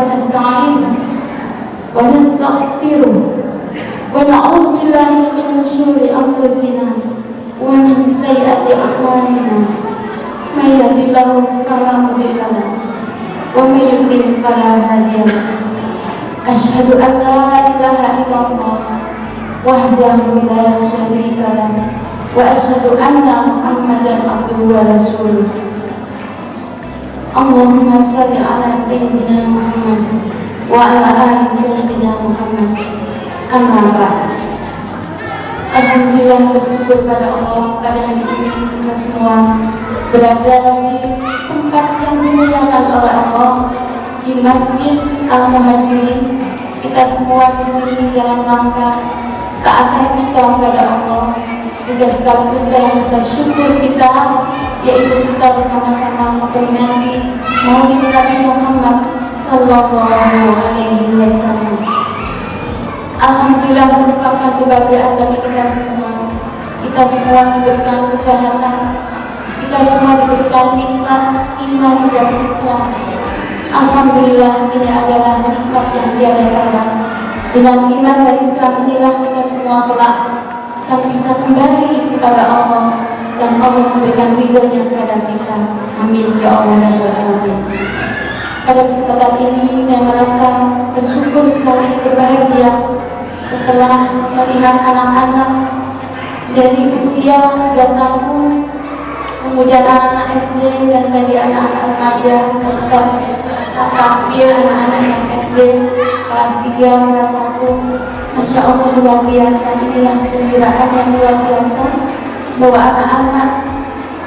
ونستعينه ونستغفره ونعوذ بالله من شرور أنفسنا ومن سيئات أعمالنا من يهد الله فلا مضل له ومن يضلل فلا هادي له أشهد أن لا إله إلا الله وحده لا شريك له وأشهد أن محمدا عبده ورسوله اللهم صل على سيدنا محمد وعلى آل سيدنا Muhammad. Amma ba'd. Alhamdulillah, bersyukur pada Allah pada hari ini kita semua berada di tempat yang dimuliakan oleh Allah, di Masjid Al-Muhajirin. Kita semua di sini dalam rangka taatan kita kepada Allah, juga sekaligus dalam rasa syukur kita, yaitu kita bersama-sama memperingati Maulid Nabi Muhammad Sallallahu Alaihi Wasallam. Alhamdulillah, merupakan kebahagiaan bagi kita semua. Kita semua diberikan kesehatan, kita semua diberikan nikmat iman dan Islam. Alhamdulillah, ini adalah nikmat yang tiada tara. Dengan iman dan Islam inilah kita semua kelak akan bisa kembali kepada Allah, dan Allah memberikan ridhonya kepada kita. Amin ya Allah rabbal alamin. Pada kesempatan ini saya merasa bersyukur sekali, berbahagia setelah melihat anak-anak dari usia 3 tahun, kemudian anak-anak SD dan tadi anak-anak remaja, serta takbir anak-anak yang SD kelas 3, kelas 1. Masya Allah, luar biasa. Inilah kegembiraan yang luar biasa bahwa anak-anak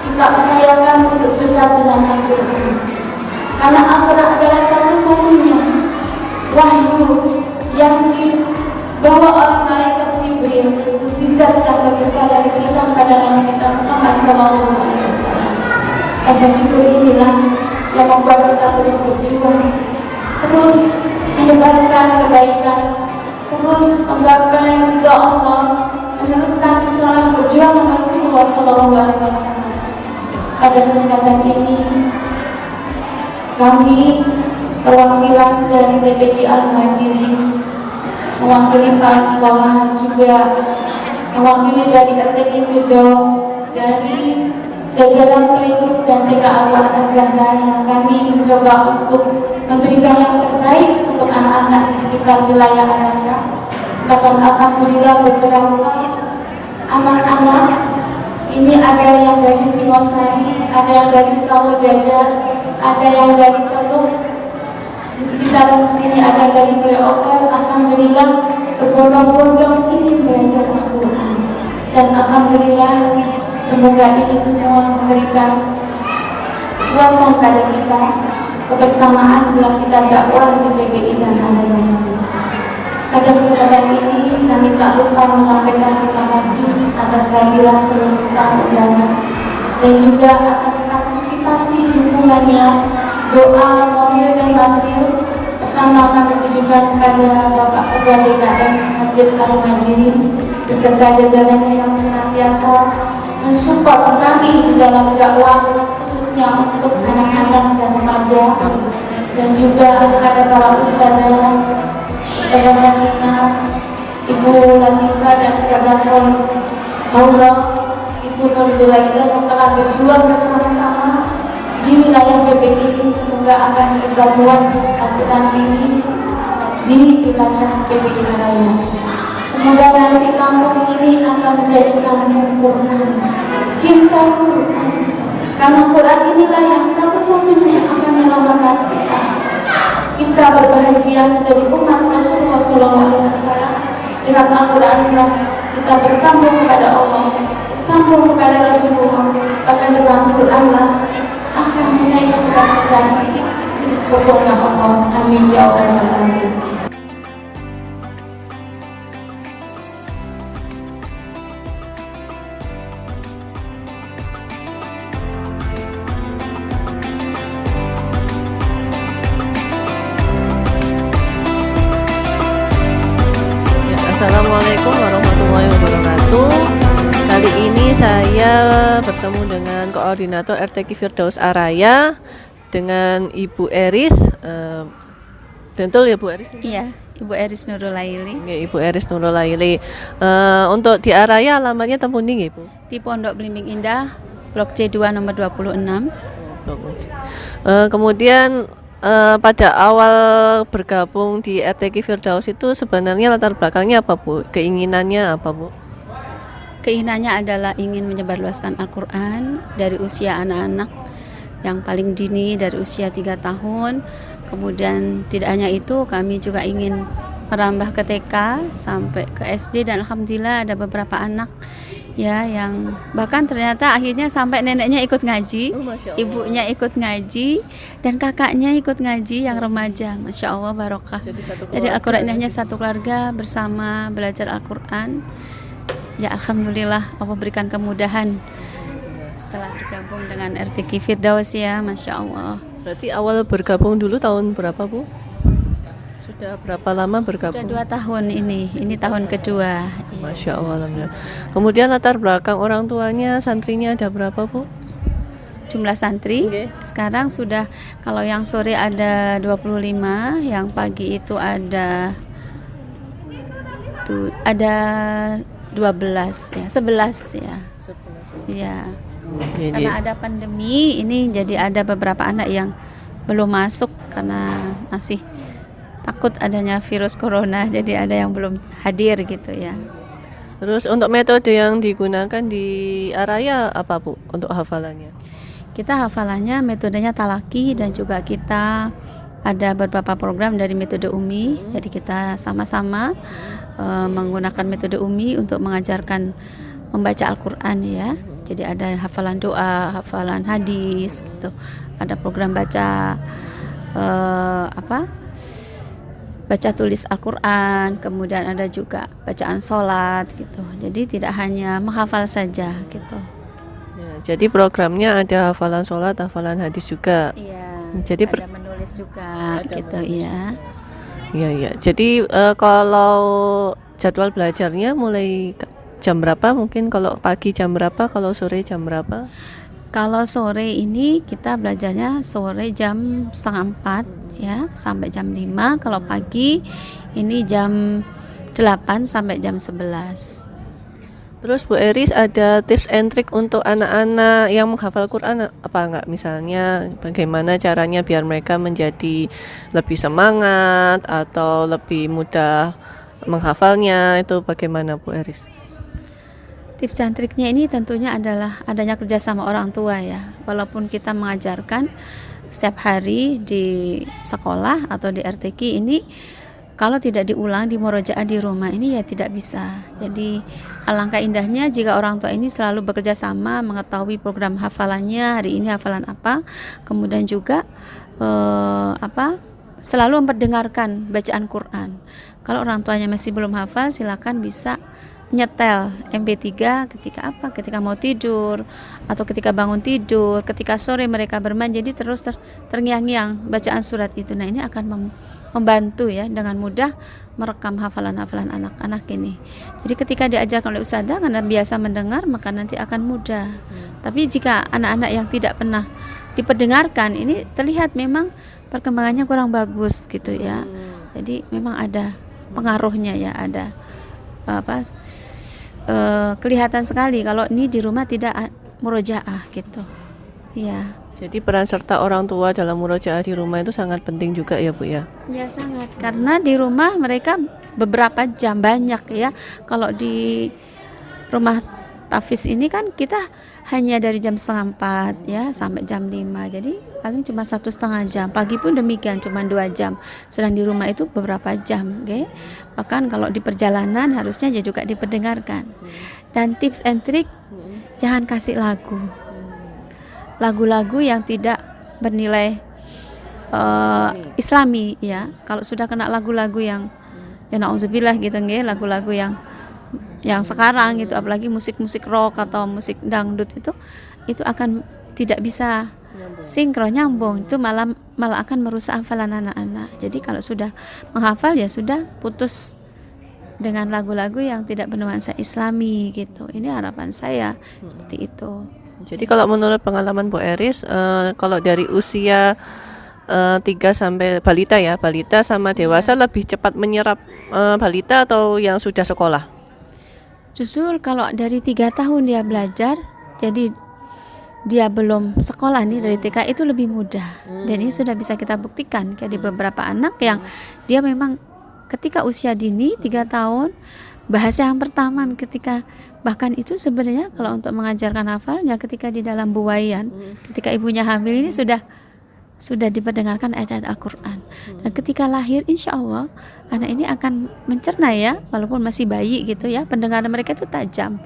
kita upayakan untuk dekat dengan Al-Quran, karena Al-Quran adalah satu-satunya wahyu yang dibawa oleh malaikat Jibril, mukjizat yang terbesar yang diberikan pada Nabi kita Muhammad Sallallahu Alaihi Wasallam. Rasa syukur inilah yang membuat kita terus berjuang, terus menyebarkan kebaikan, terus menggapai ridha Allah, meneruskan risalah perjuangan Rasulullah Sallallahu Alaihi Wasallam. Pada kesempatan ini kami perwakilan dari PPD Al-Muhajirin, mewakili para sekolah, juga mewakili dari RTQ Firdaus, dari jajaran playgroup dan TK Al-Azhar, yang kami mencoba untuk memberikan yang terbaik untuk anak-anak di sekitar wilayah Araya. Bahkan alhamdulillah beberapa anak-anak ini ada yang dari Singosari, ada yang dari Sawo Jajar, ada yang dari Teluk, di sekitar sini ada dari Flyover. Alhamdulillah berbondong-bondong ingin belajar Al-Quran, dan alhamdulillah semoga ini semua memberikan kekuatan pada kita, kebersamaan dalam kita dakwah di PPI dan Araya. Pada kesempatan ini kami tak lupa menyampaikan terima kasih atas kehadiran seluruh tamu undangan, dan juga atas partisipasi dukungannya, doa, moral dan batin. Pertama kami tujukan kepada Bapak Ketua DKM Masjid Al-Muhajirin beserta jajarannya yang senantiasa mensupport kami di dalam dakwah, khususnya untuk anak-anak dan remaja, dan juga kepada para ustadzah Latina, Ibu Latifah dan Ustadzah Allah, Ibu Nur Zulaidah yang telah berjuang bersama-sama di wilayah PPI ini. Semoga akan kita luas Al-Quran ini di wilayah PPI Araya. Semoga nanti kampung ini akan menjadi kampung Quran, cinta Quran, karena Quran inilah yang satu-satunya yang akan menyelamatkan kita. Kita berbahagia menjadi umat Rasulullah SAW. Dengan Al-Quran inilah kita bersambung kepada Allah, bersambung kepada Rasulullah. Bahkan dengan Quranlah akan dinaikkan kebahagiaan di surga Allah. Amin ya Allah. Amin. Assalamualaikum warahmatullahi wabarakatuh. Kali ini saya bertemu dengan Koordinator RTQ Firdaus Araya, dengan Ibu Eris. Betul ya Bu Eris? Iya, Ibu Eris Nurul Laili Nggih, Ibu Eris Nurul Laili. Untuk di Araya alamatnya teng pundi nggih Bu? di Pondok Belimbing Indah, Blok C2 nomor 26. Kemudian pada awal bergabung di RTQ Firdaus itu sebenarnya latar belakangnya apa Bu? Keinginannya apa Bu? Keinginannya adalah ingin menyebarluaskan Al-Quran dari usia anak-anak yang paling dini, dari usia 3 tahun. Kemudian tidak hanya itu, kami juga ingin merambah ke TK sampai ke SD, dan alhamdulillah ada beberapa anak ya yang bahkan ternyata akhirnya sampai neneknya ikut ngaji, Masya Allah. ibunya ikut ngaji, dan kakaknya ikut ngaji yang remaja. Masya Allah, barokah. Jadi satu Jadi keluarga. Al-Quran ini hanya satu keluarga bersama belajar Al-Quran. Ya alhamdulillah Allah berikan kemudahan setelah bergabung dengan RTQ Firdaus ya, Masya Allah. Berarti awal bergabung dulu tahun berapa Bu? Sudah berapa lama Sudah bergabung? 2 tahun ini tahun kedua. Iya. Masya Allah, alhamdulillah. Kemudian latar belakang orang tuanya, santrinya ada berapa Bu? Jumlah santri Oke. sekarang sudah, kalau yang sore ada 25, yang pagi itu ada 12 ya, 11 ya. Iya. Jadi, Karena ada pandemi ini, jadi ada beberapa anak yang belum masuk karena masih takut adanya virus corona, jadi ada yang belum hadir gitu ya. terus untuk metode yang digunakan di Araya apa Bu untuk hafalannya? Kita hafalannya metodenya talaki, dan juga kita ada beberapa program dari metode Umi. Jadi kita sama-sama menggunakan metode Umi untuk mengajarkan membaca Al-Quran ya. Jadi ada hafalan doa, hafalan hadis gitu. Ada program baca baca tulis Al-Quran, kemudian ada juga bacaan sholat gitu. Jadi tidak hanya menghafal saja gitu. Ya, jadi programnya ada hafalan sholat, hafalan hadis juga. Iya. Jadi ada menulis juga gitu ya. Iya iya. Jadi kalau jadwal belajarnya mulai jam berapa? Mungkin kalau pagi jam berapa? Kalau sore jam berapa? Kalau sore ini kita belajarnya sore jam 3:30 ya sampai jam 5. Kalau pagi ini jam 8 sampai jam 11. Terus Bu Eris ada tips and trick untuk anak-anak yang menghafal Quran apa enggak? Misalnya bagaimana caranya biar mereka menjadi lebih semangat atau lebih mudah menghafalnya, itu bagaimana Bu Eris? Tips dan triknya ini tentunya adalah adanya kerjasama orang tua ya. Walaupun kita mengajarkan setiap hari di sekolah atau di RTQ ini, kalau tidak diulang di murojaah di rumah ini ya tidak bisa. Jadi alangkah indahnya jika orang tua ini selalu bekerja sama, mengetahui program hafalannya, hari ini hafalan apa, kemudian juga selalu memperdengarkan bacaan Quran. Kalau orang tuanya masih belum hafal, silakan bisa nyetel MP3 ketika mau tidur atau ketika bangun tidur, ketika sore mereka bermain, jadi terus terngiang-ngiang bacaan surat itu. Nah ini akan membantu ya dengan mudah merekam hafalan-hafalan anak-anak ini. Jadi ketika diajarkan oleh ustazah karena biasa mendengar, maka nanti akan mudah. Tapi jika anak-anak yang tidak pernah diperdengarkan, ini terlihat memang perkembangannya kurang bagus gitu ya. Jadi memang ada pengaruhnya ya, ada kelihatan sekali kalau ini di rumah tidak murojaah gitu. Iya. Jadi peran serta orang tua dalam murojaah di rumah itu sangat penting juga ya Bu ya. Ya sangat, karena di rumah mereka beberapa jam banyak ya. Kalau di rumah tahfiz ini kan kita hanya dari jam 3:30 ya sampai jam 5. Jadi paling cuma 1,5 jam. Pagi pun demikian cuma 2 jam. Sedang di rumah itu beberapa jam, okay? Bahkan kalau di perjalanan harusnya juga diperdengarkan. Dan tips and trick, jangan kasih lagu-lagu yang tidak bernilai Islami ya. Kalau sudah kena lagu-lagu yang ya na'udzubillah gitu nggih, lagu-lagu yang sekarang gitu, apalagi musik-musik rock atau musik dangdut itu akan tidak bisa sinkron nyambung, itu malah akan merusak hafalan anak-anak. Jadi kalau sudah menghafal ya sudah putus dengan lagu-lagu yang tidak bernuansa Islami gitu. Ini harapan saya seperti itu. Jadi kalau menurut pengalaman Bu Eris, kalau dari usia 3 sampai balita ya, balita sama dewasa lebih cepat menyerap balita atau yang sudah sekolah? Justru kalau dari 3 tahun dia belajar, jadi dia belum sekolah nih dari TK itu lebih mudah. Dan ini sudah bisa kita buktikan kayak di beberapa anak yang dia memang ketika usia dini 3 tahun, bahasa yang pertama ketika bahkan itu sebenarnya kalau untuk mengajarkan hafalnya ketika di dalam buaian, ketika ibunya hamil ini sudah diperdengarkan ayat-ayat Al-Quran. Dan ketika lahir insya Allah anak ini akan mencerna ya, walaupun masih bayi gitu ya, pendengaran mereka itu tajam.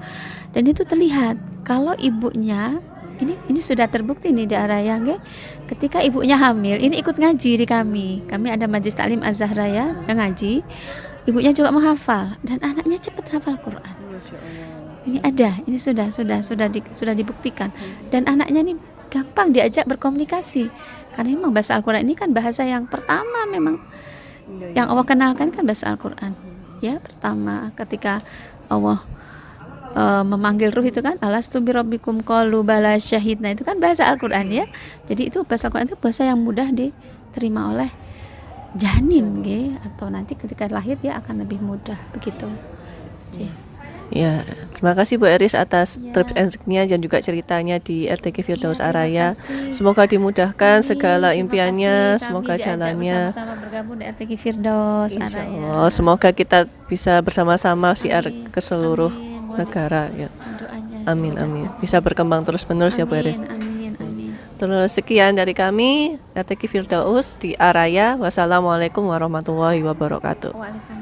Dan itu terlihat kalau ibunya ini sudah terbukti nih di Araya nggih. Ketika ibunya hamil ini ikut ngaji di kami ada Majelis Taklim Az-Zahra ya, yang ngaji. Ibunya juga menghafal dan anaknya cepat hafal Quran. Ini ada, ini sudah dibuktikan. Dan anaknya ini gampang diajak berkomunikasi. Karena memang bahasa Al-Quran ini kan bahasa yang pertama memang yang Allah kenalkan kan bahasa Al-Quran. Ya, pertama ketika Allah memanggil ruh itu kan alastu birabbikum qalu bala syahidna, itu kan bahasa Al-Quran ya. Jadi itu bahasa Al-Quran itu bahasa yang mudah diterima oleh janin atau nanti ketika lahir dia akan lebih mudah begitu. Ya, terima kasih Bu Eris atas Ya. tips and triknya dan juga ceritanya di RTQ Firdaus Ya, terima Araya. kasih. Semoga dimudahkan Amin. segala Terima impiannya, kasih. semoga Kami diajak jalannya. bersama-sama bergabung di RTQ Firdaus Insya Araya. Allah, semoga kita bisa bersama-sama siar Amin. ke seluruh Amin. Mohon negara ya. doanya. Amin amin. Bisa berkembang terus-menerus ya Bu Eris. Amin. Terus sekian dari kami RTQ Firdaus di Araya. Wassalamualaikum warahmatullahi wabarakatuh. Waalaikumsalam.